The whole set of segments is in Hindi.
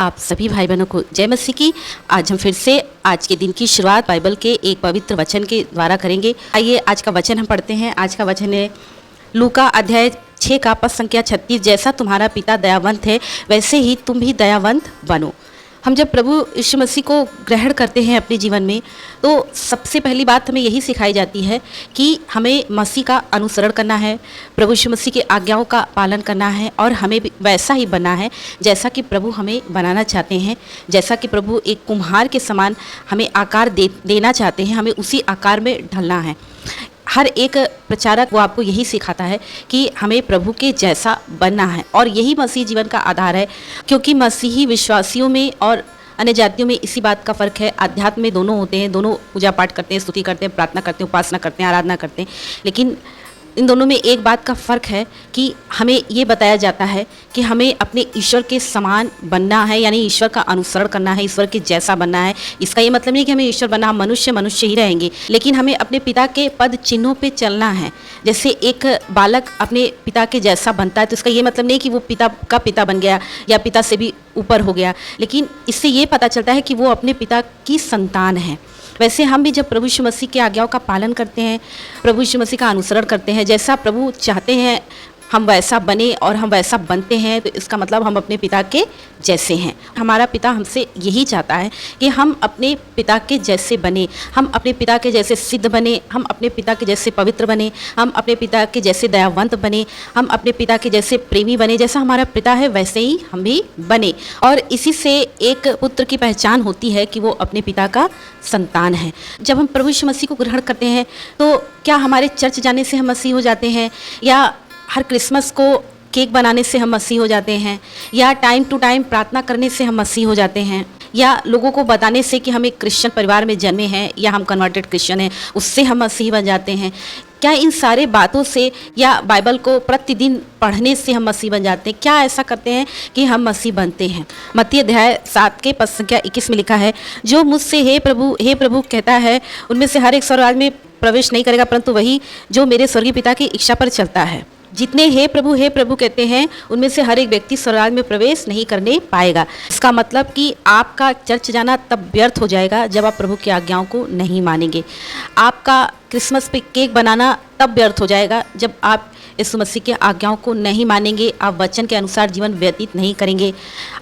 आप सभी भाई बहनों को जय मसीह की। आज हम फिर से आज के दिन की शुरुआत बाइबल के एक पवित्र वचन के द्वारा करेंगे। आइए आज का वचन हम पढ़ते हैं। आज का वचन है लूका अध्याय 6 का पद संख्या 36। जैसा तुम्हारा पिता दयावंत है वैसे ही तुम भी दयावंत बनो। हम जब प्रभु यीशु मसीह को ग्रहण करते हैं अपने जीवन में तो सबसे पहली बात हमें यही सिखाई जाती है कि हमें मसीह का अनुसरण करना है, प्रभु यीशु मसीह के आज्ञाओं का पालन करना है और हमें भी वैसा ही बनना है जैसा कि प्रभु हमें बनाना चाहते हैं। जैसा कि प्रभु एक कुम्हार के समान हमें आकार देना चाहते हैं, हमें उसी आकार में ढलना है। हर एक प्रचारक वो आपको यही सिखाता है कि हमें प्रभु के जैसा बनना है और यही मसीह जीवन का आधार है, क्योंकि मसीही विश्वासियों में और अन्य जातियों में इसी बात का फ़र्क है। अध्यात्म में दोनों होते हैं, दोनों पूजा पाठ करते हैं, स्तुति करते हैं, प्रार्थना करते हैं, उपासना करते हैं, आराधना करते हैं, लेकिन इन दोनों में एक बात का फ़र्क है कि हमें ये बताया जाता है कि हमें अपने ईश्वर के समान बनना है, यानी ईश्वर का अनुसरण करना है, ईश्वर के जैसा बनना है। इसका ये मतलब नहीं कि हमें ईश्वर बनना, हम मनुष्य ही रहेंगे, लेकिन हमें अपने पिता के पद चिन्हों पे चलना है। जैसे एक बालक अपने पिता के जैसा बनता है तो इसका ये मतलब नहीं कि वो पिता का पिता बन गया या पिता से भी ऊपर हो गया, लेकिन इससे ये पता चलता है कि वो अपने पिता की संतान है। वैसे हम भी जब प्रभु यीशु मसीह के आज्ञाओं का पालन करते हैं, प्रभु यीशु मसीह का अनुसरण करते हैं, जैसा प्रभु चाहते हैं हम वैसा बने और हम वैसा बनते हैं, तो इसका मतलब हम अपने पिता के जैसे हैं। हमारा पिता हमसे यही चाहता है कि हम अपने पिता के जैसे बने, हम अपने पिता के जैसे सिद्ध बने, हम अपने पिता के जैसे पवित्र बने, हम अपने पिता के जैसे दयावंत बने, हम अपने पिता के जैसे प्रेमी बने। जैसा हमारा पिता है वैसे ही हम भी बने, और इसी से एक पुत्र की पहचान होती है कि वो अपने पिता का संतान है। जब हम प्रभु यीशु मसीह को ग्रहण करते हैं तो क्या हमारे चर्च जाने से हम मसीह हो जाते हैं, या हर क्रिसमस को केक बनाने से हम मसीह हो जाते हैं, या टाइम टू टाइम प्रार्थना करने से हम मसीह हो जाते हैं, या लोगों को बताने से कि हम एक क्रिश्चियन परिवार में जन्मे हैं या हम कन्वर्टेड क्रिश्चियन हैं उससे हम मसीह बन जाते हैं? क्या इन सारे बातों से या बाइबल को प्रतिदिन पढ़ने से हम मसीह बन जाते हैं? क्या ऐसा करते हैं कि हम मसीह बनते हैं? मत्ती अध्याय 7 के पद संख्या 21 में लिखा है, जो मुझसे हे प्रभु कहता है उनमें से हर एक स्वर्ग में प्रवेश नहीं करेगा, परंतु वही जो मेरे स्वर्गीय पिता की इच्छा पर चलता है। जितने हे प्रभु कहते हैं उनमें से हर एक व्यक्ति स्वर्ग में प्रवेश नहीं करने पाएगा। इसका मतलब कि आपका चर्च जाना तब व्यर्थ हो जाएगा जब आप प्रभु की आज्ञाओं को नहीं मानेंगे। आपका क्रिसमस पे केक बनाना तब व्यर्थ हो जाएगा जब आप यीशु मसीह की आज्ञाओं को नहीं मानेंगे, आप वचन के अनुसार जीवन व्यतीत नहीं करेंगे।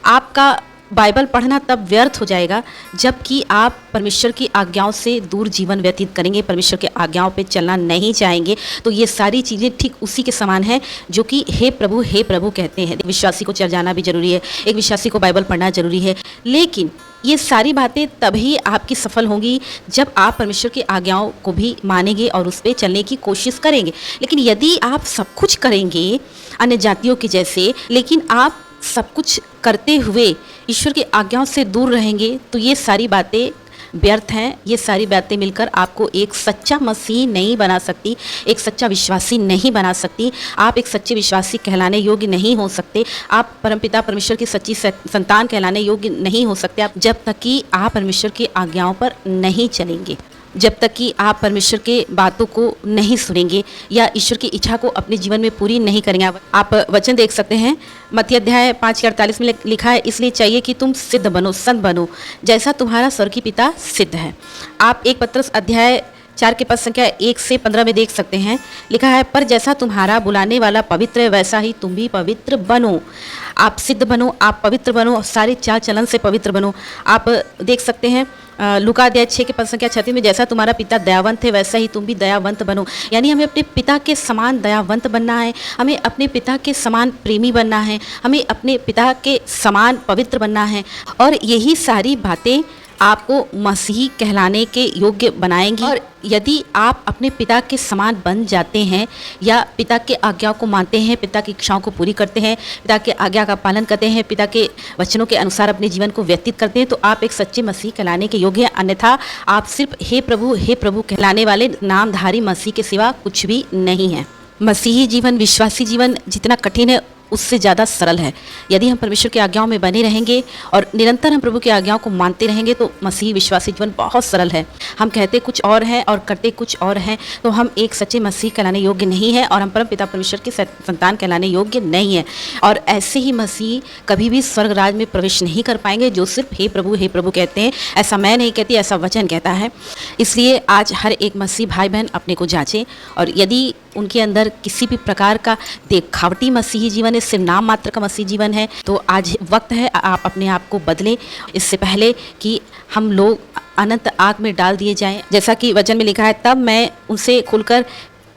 आपका बाइबल पढ़ना तब व्यर्थ हो जाएगा जबकि आप परमेश्वर की आज्ञाओं से दूर जीवन व्यतीत करेंगे, परमेश्वर के आज्ञाओं पे चलना नहीं चाहेंगे। तो ये सारी चीज़ें ठीक उसी के समान है जो कि हे प्रभु कहते हैं। एक विश्वासी को चर्च जाना भी जरूरी है, एक विश्वासी को बाइबल पढ़ना जरूरी है, लेकिन ये सारी बातें तभी आपकी सफल होंगी जब आप परमेश्वर की आज्ञाओं को भी मानेंगे और उस पर चलने की कोशिश करेंगे। लेकिन यदि आप सब कुछ करेंगे अन्य जातियों के जैसे, लेकिन आप सब कुछ करते हुए ईश्वर की आज्ञाओं से दूर रहेंगे, तो ये सारी बातें व्यर्थ हैं। ये सारी बातें मिलकर आपको एक सच्चा मसीह नहीं बना सकती, एक सच्चा विश्वासी नहीं बना सकती। आप एक सच्चे विश्वासी कहलाने योग्य नहीं हो सकते, आप परमपिता परमेश्वर की सच्ची संतान कहलाने योग्य नहीं हो सकते आप जब तक कि आप परमेश्वर की आज्ञाओं पर नहीं चलेंगे, जब तक कि आप परमेश्वर के बातों को नहीं सुनेंगे या ईश्वर की इच्छा को अपने जीवन में पूरी नहीं करेंगे। आप वचन देख सकते हैं, मत्ती अध्याय 5 के 48 में लिखा है, इसलिए चाहिए कि तुम सिद्ध बनो, संत बनो, जैसा तुम्हारा स्वर्गीय पिता सिद्ध है। आप 1 पत्रस अध्याय 4 के पद संख्या 1 से 15 में देख सकते हैं, लिखा है, पर जैसा तुम्हारा बुलाने वाला पवित्र है वैसा ही तुम भी पवित्र बनो। आप सिद्ध बनो, आप पवित्र बनो, सारे चाल चलन से पवित्र बनो। आप देख सकते हैं लूका अध्याय 6 के पद संख्या 36 में, जैसा तुम्हारा पिता दयावंत है वैसा ही तुम भी दयावंत बनो। यानी हमें अपने पिता के समान दयावंत बनना है, हमें अपने पिता के समान प्रेमी बनना है, हमें अपने पिता के समान पवित्र बनना है, और यही सारी बातें आपको मसीही कहलाने के योग्य बनाएंगी। और यदि आप अपने पिता के समान बन जाते हैं या पिता के आज्ञाओं को मानते हैं, पिता की इच्छाओं को पूरी करते हैं, पिता के आज्ञा का पालन करते हैं, पिता के वचनों के अनुसार अपने जीवन को व्यतीत करते हैं, तो आप एक सच्चे मसीह कहलाने के योग्य हैं। अन्यथा आप सिर्फ हे प्रभु कहलाने वाले नामधारी मसीह के सिवा कुछ भी नहीं है। मसीही जीवन, विश्वासी जीवन जितना कठिन है उससे ज़्यादा सरल है। यदि हम परमेश्वर की आज्ञाओं में बने रहेंगे और निरंतर हम प्रभु की आज्ञाओं को मानते रहेंगे तो मसीह विश्वासी जीवन बहुत सरल है। हम कहते कुछ और हैं और करते कुछ और हैं, तो हम एक सच्चे मसीह कहलाने योग्य नहीं है और हम परम पिता परमेश्वर के संतान कहलाने योग्य नहीं है। और ऐसे ही मसीह कभी भी स्वर्ग राज में प्रवेश नहीं कर पाएंगे जो सिर्फ हे प्रभु कहते हैं। ऐसा मैं नहीं कहती, ऐसा वचन कहता है। इसलिए आज हर एक मसीह भाई बहन अपने को जांचें, और यदि उनके अंदर किसी भी प्रकार का देखावटी मसीही जीवन है, सिर्फ नाम मात्र का मसीही जीवन है, तो आज वक्त है आप अपने आप को बदलें, इससे पहले कि हम लोग अनंत आग में डाल दिए जाएं। जैसा कि वचन में लिखा है, तब मैं उनसे खुलकर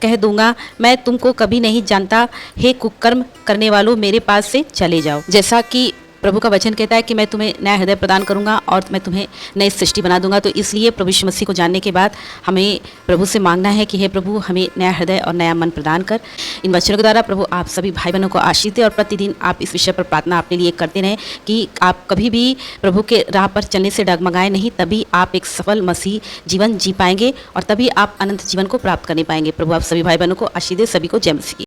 कह दूंगा, मैं तुमको कभी नहीं जानता, हे कुकर्म करने वालों, मेरे पास से चले जाओ। जैसा कि प्रभु का वचन कहता है कि मैं तुम्हें नया हृदय प्रदान करूंगा और मैं तुम्हें नई सृष्टि बना दूंगा। तो इसलिए प्रभु यीशु मसीह को जानने के बाद हमें प्रभु से मांगना है कि हे प्रभु, हमें नया हृदय और नया मन प्रदान कर। इन वचनों के द्वारा प्रभु आप सभी भाई बहनों को आशीष दे और प्रतिदिन आप इस विषय पर प्रार्थना अपने लिए करते रहें कि आप कभी भी प्रभु के राह पर चलने से डगमगाए नहीं, तभी आप एक सफल मसीह जीवन जी पाएंगे और तभी आप अनंत जीवन को प्राप्त करने पाएंगे। प्रभु आप सभी भाई बहनों को आशीष दे। सभी को जय मसीह की।